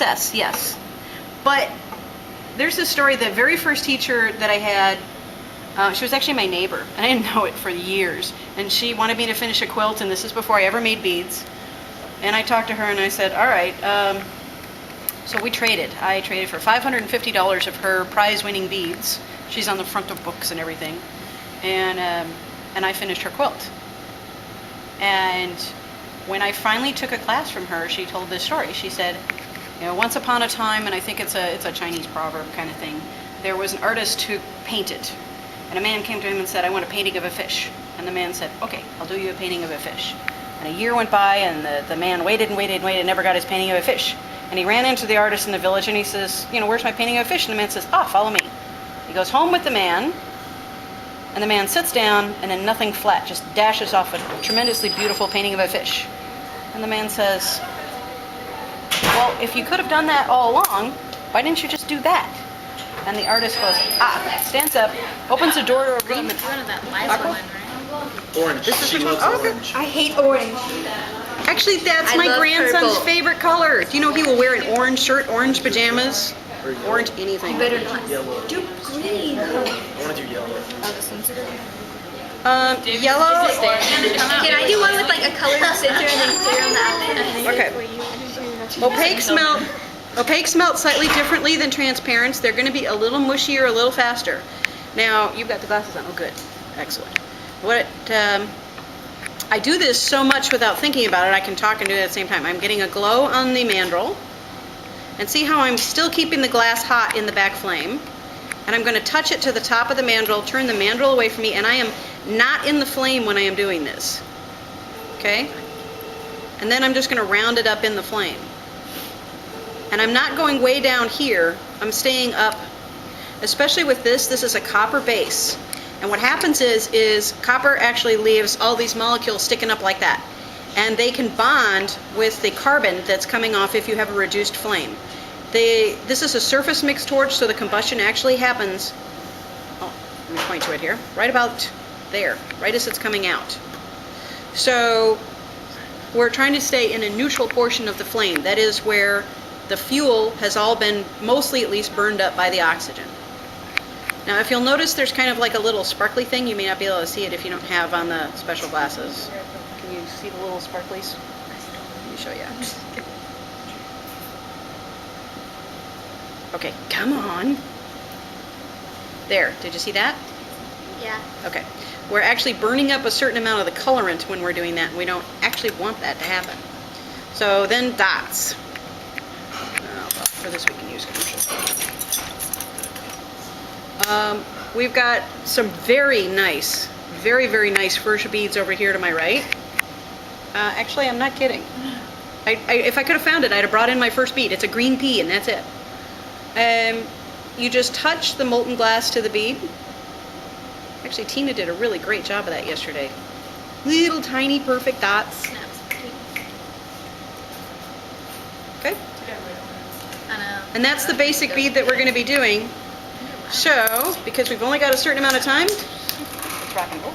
success, yes. But there's this story, the very first teacher that I had, she was actually my neighbor, and I didn't know it for years. And she wanted me to finish a quilt, and this is before I ever made beads. And I talked to her and I said, all right, so we traded. I traded for $550 of her prize-winning beads. She's on the front of books and everything. And I finished her quilt. And when I finally took a class from her, she told this story. She said, you know, once upon a time, and I think it's a Chinese proverb kind of thing, there was an artist who painted. And a man came to him and said, I want a painting of a fish. And the man said, okay, I'll do you a painting of a fish. And a year went by, and the man waited and waited and waited and never got his painting of a fish. And he ran into the artist in the village and he says, you know, where's my painting of a fish? And the man says, follow me. He goes home with the man, and the man sits down, and then nothing flat, just dashes off a tremendously beautiful painting of a fish. And the man says, well, if you could have done that all along, why didn't you just do that? And the artist goes, stands up, opens the door to a room. One of that last one, right? Orange. This is She which loves one? Oh, orange. I hate orange. Actually, that's I my love grandson's purple. favorite color. Do you know he will wear an orange shirt, orange pajamas, Or yellow. orange anything? Better not. Yellow. Do green. I want to do yellow. Oh, this one's good. Yellow. Can I do one with like a colored center and then clear on the outside? Okay. Opaques melt slightly differently than transparents. They're going to be a little mushier, a little faster. Now, you've got the glasses on. Oh, good. Excellent. I do this so much without thinking about it, I can talk and do it at the same time. I'm getting a glow on the mandrel. And see how I'm still keeping the glass hot in the back flame. And I'm going to touch it to the top of the mandrel, turn the mandrel away from me, and I am not in the flame when I am doing this. Okay? And then I'm just going to round it up in the flame. And I'm not going way down here. I'm staying up, especially with this. This is a copper base. And what happens is copper actually leaves all these molecules sticking up like that. And they can bond with the carbon that's coming off if you have a reduced flame. This is a surface mixed torch, so the combustion actually happens, let me point to it here, right about there, right as it's coming out. So we're trying to stay in a neutral portion of the flame. That is where the fuel has all been, mostly at least, burned up by the oxygen. Now, if you'll notice, there's kind of like a little sparkly thing. You may not be able to see it if you don't have on the special glasses. Can you see the little sparklies? Let me show you. Okay, come on. There, did you see that? Yeah. Okay. We're actually burning up a certain amount of the colorant when we're doing that, and we don't actually want that to happen. So then dots. Well, for this we can use commercial. We've got some very nice, very, very nice fuchsia beads over here to my right. Actually, I'm not kidding. If I could have found it, I'd have brought in my first bead. It's a green pea, and that's it. You just touch the molten glass to the bead. Actually, Tina did a really great job of that yesterday. Little tiny perfect dots. Okay? And that's the basic bead that we're going to be doing. So, because we've only got a certain amount of time, let's rock and roll.